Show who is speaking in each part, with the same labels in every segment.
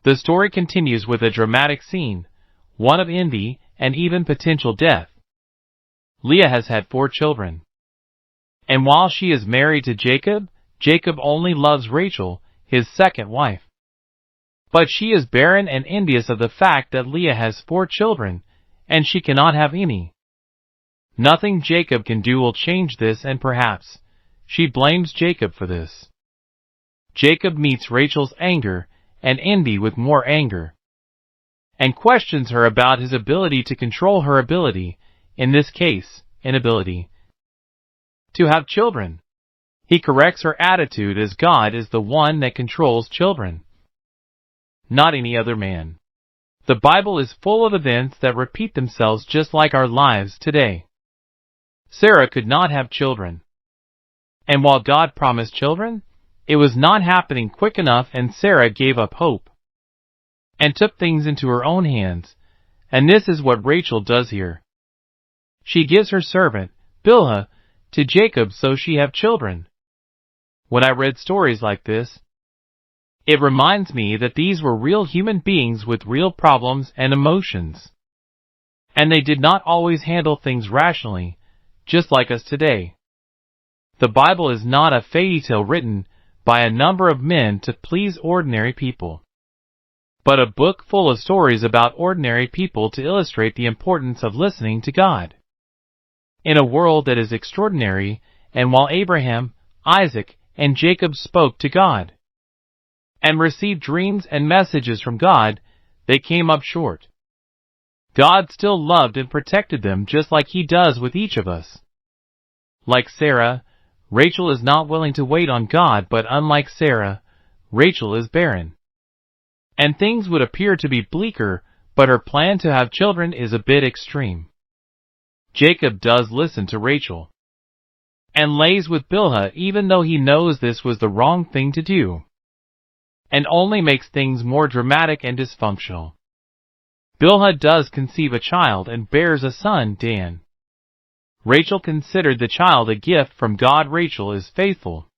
Speaker 1: The story continues with a dramatic scene, one of envy and even potential death. Leah has had 4 children. And while she is married to Jacob, Jacob only loves Rachel, his second wife. But she is barren and envious of the fact that Leah has 4 children, and she cannot have any. Nothing Jacob can do will change this, and perhaps she blames Jacob for this. Jacob meets Rachel's anger and envy with more anger, and questions her about his ability to control her ability, in this case, inability, to have children. He corrects her attitude as God is the one that controls children, not any other man. The Bible is full of events that repeat themselves just like our lives today. Sarah could not have children. And while God promised children, it was not happening quick enough, and Sarah gave up hope and took things into her own hands. And this is what Rachel does here. She gives her servant, Bilhah, to Jacob so she have children. When I read stories like this, it reminds me that these were real human beings with real problems and emotions. And they did not always handle things rationally, just like us today. The Bible is not a fairy tale written by a number of men to please ordinary people, but a book full of stories about ordinary people to illustrate the importance of listening to God in a world that is extraordinary. And while Abraham, Isaac, and Jacob spoke to God and received dreams and messages from God, they came up short. God still loved and protected them just like He does with each of us. Like Sarah, Rachel is not willing to wait on God, but unlike Sarah, Rachel is barren. And things would appear to be bleaker, but her plan to have children is a bit extreme. Jacob does listen to Rachel and lays with Bilhah even though he knows this was the wrong thing to do, and only makes things more dramatic and dysfunctional. Bilhah does conceive a child and bears a son, Dan. Rachel considered the child a gift from God. Rachel is faithful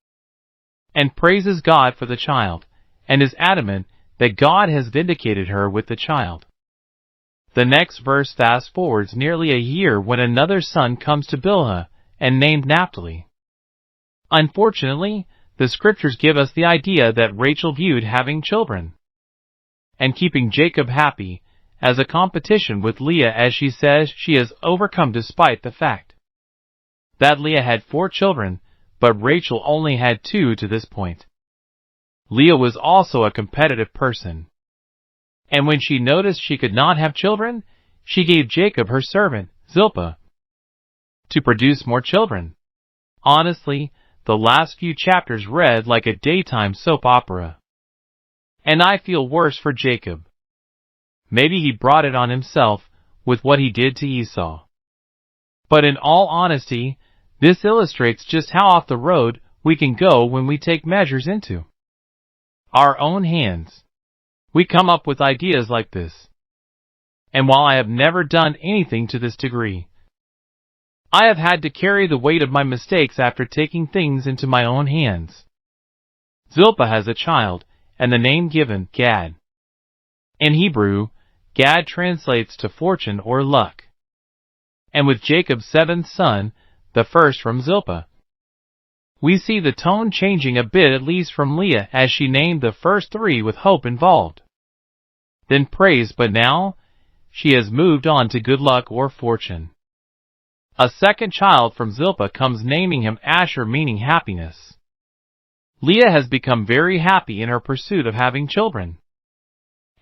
Speaker 1: and praises God for the child, and is adamant that God has vindicated her with the child. The next verse fast forwards nearly a year when another son comes to Bilhah and named Naphtali. Unfortunately, the scriptures give us the idea that Rachel viewed having children and keeping Jacob happy as a competition with Leah, as she says she has overcome despite the fact that Leah had 4 children, but Rachel only had 2 to this point. Leah was also a competitive person, and when she noticed she could not have children, she gave Jacob her servant, Zilpah, to produce more children. Honestly, the last few chapters read like a daytime soap opera, and I feel worse for Jacob. Maybe he brought it on himself with what he did to Esau. But in all honesty, this illustrates just how off the road we can go when we take measures into our own hands. We come up with ideas like this. And while I have never done anything to this degree, I have had to carry the weight of my mistakes after taking things into my own hands. Zilpah has a child, and the name given, Gad. In Hebrew, Gad translates to fortune or luck. And with Jacob's 7th son, the first from Zilpah, we see the tone changing a bit, at least from Leah, as she named the first 3 with hope involved, then praise, but now she has moved on to good luck or fortune. A second child from Zilpah comes, naming him Asher, meaning happiness. Leah has become very happy in her pursuit of having children,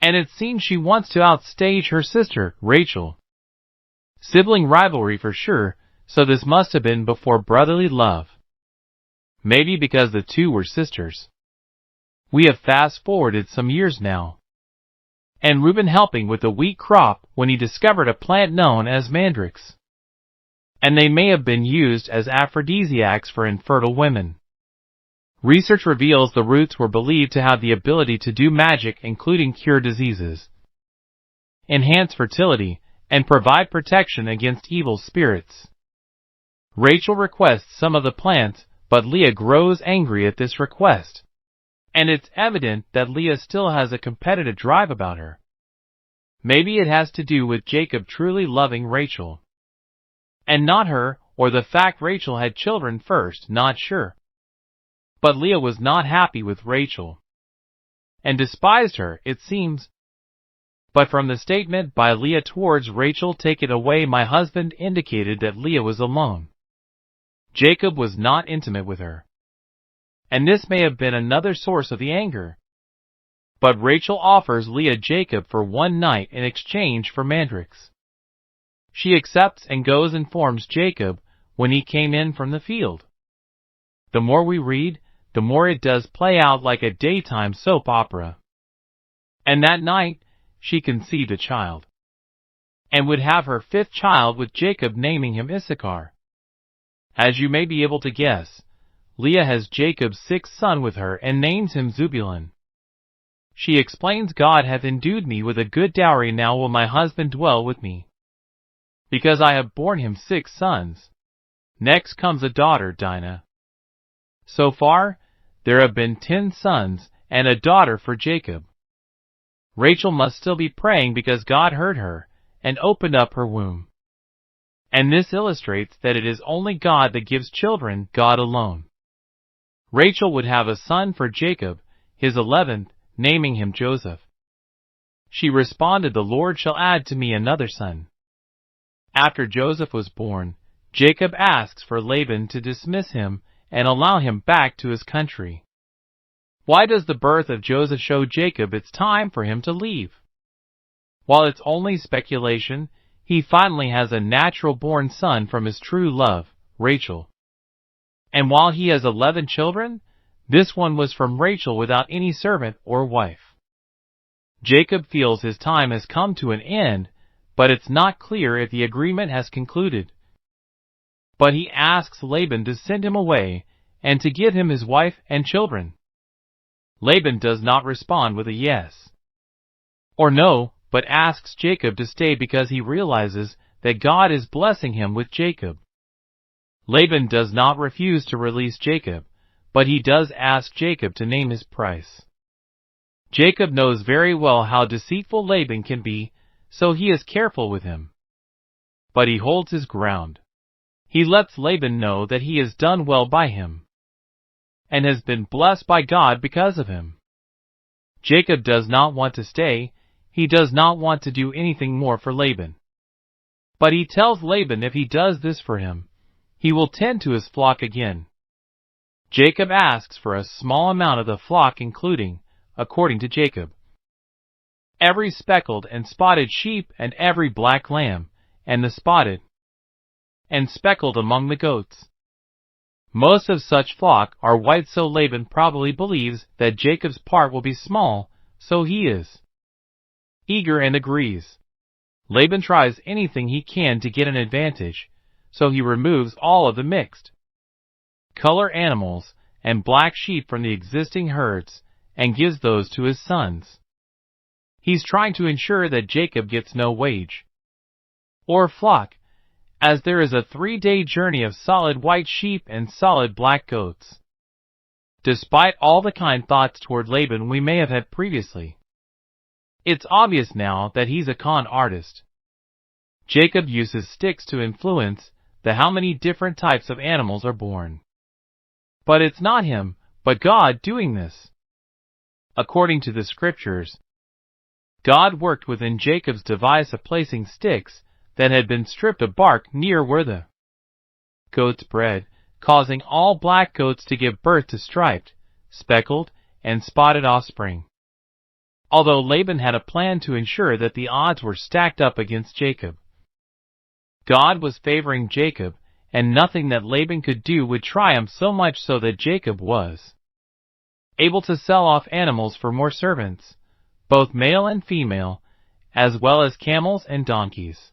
Speaker 1: and it seems she wants to outstage her sister, Rachel. Sibling rivalry for sure, so this must have been before brotherly love. Maybe because the 2 were sisters. We have fast-forwarded some years now, and Reuben helping with the wheat crop when he discovered a plant known as mandrakes, and they may have been used as aphrodisiacs for infertile women. Research reveals the roots were believed to have the ability to do magic, including cure diseases, enhance fertility, and provide protection against evil spirits. Rachel requests some of the plants, but Leah grows angry at this request And it's evident that Leah still has a competitive drive about her. Maybe it has to do with Jacob truly loving Rachel, and not her, or the fact Rachel had children first, not sure. But Leah was not happy with Rachel, and despised her, it seems. But from the statement by Leah towards Rachel, "Take it away, my husband," indicated that Leah was alone. Jacob was not intimate with her, and this may have been another source of the anger. But Rachel offers Leah Jacob for one night in exchange for mandrakes. She accepts and goes and informs Jacob when he came in from the field. The more we read, the more it does play out like a daytime soap opera. And that night, she conceived a child, and would have her fifth child with Jacob, naming him Issachar. As you may be able to guess, Leah has Jacob's sixth son with her and names him Zebulun. She explains, "God hath endued me with a good dowry, now will my husband dwell with me, because I have borne him 6 sons. Next comes a daughter, Dinah. So far, there have been 10 sons and a daughter for Jacob." Rachel must still be praying because God heard her and opened up her womb. And this illustrates that it is only God that gives children, God alone. Rachel would have a son for Jacob, his 11th, naming him Joseph. She responded, "The Lord shall add to me another son." After Joseph was born, Jacob asks for Laban to dismiss him and allow him back to his country. Why does the birth of Joseph show Jacob it's time for him to leave? While it's only speculation, he finally has a natural-born son from his true love, Rachel. And while he has 11 children, this one was from Rachel without any servant or wife. Jacob feels his time has come to an end, but it's not clear if the agreement has concluded. But he asks Laban to send him away and to give him his wife and children. Laban does not respond with a yes or no, but asks Jacob to stay because he realizes that God is blessing him with Jacob. Laban does not refuse to release Jacob, but he does ask Jacob to name his price. Jacob knows very well how deceitful Laban can be, so he is careful with him. But he holds his ground. He lets Laban know that he has done well by him, and has been blessed by God because of him. Jacob does not want to stay. He does not want to do anything more for Laban. But he tells Laban if he does this for him, he will tend to his flock again. Jacob asks for a small amount of the flock, including, according to Jacob, every speckled and spotted sheep and every black lamb, and the spotted and speckled among the goats. Most of such flock are white, so Laban probably believes that Jacob's part will be small, so he is eager and agrees. Laban tries anything he can to get an advantage, so he removes all of the mixed color animals and black sheep from the existing herds and gives those to his sons. He's trying to ensure that Jacob gets no wage or flock, as there is a 3-day journey of solid white sheep and solid black goats. Despite all the kind thoughts toward Laban we may have had previously, it's obvious now that he's a con artist. Jacob uses sticks to influence how many different types of animals are born. But it's not him, but God doing this. According to the scriptures, God worked within Jacob's device of placing sticks that had been stripped of bark near where the goats bred, causing all black goats to give birth to striped, speckled, and spotted offspring. Although Laban had a plan to ensure that the odds were stacked up against Jacob, God was favoring Jacob, and nothing that Laban could do would triumph, so much so that Jacob was able to sell off animals for more servants, both male and female, as well as camels and donkeys.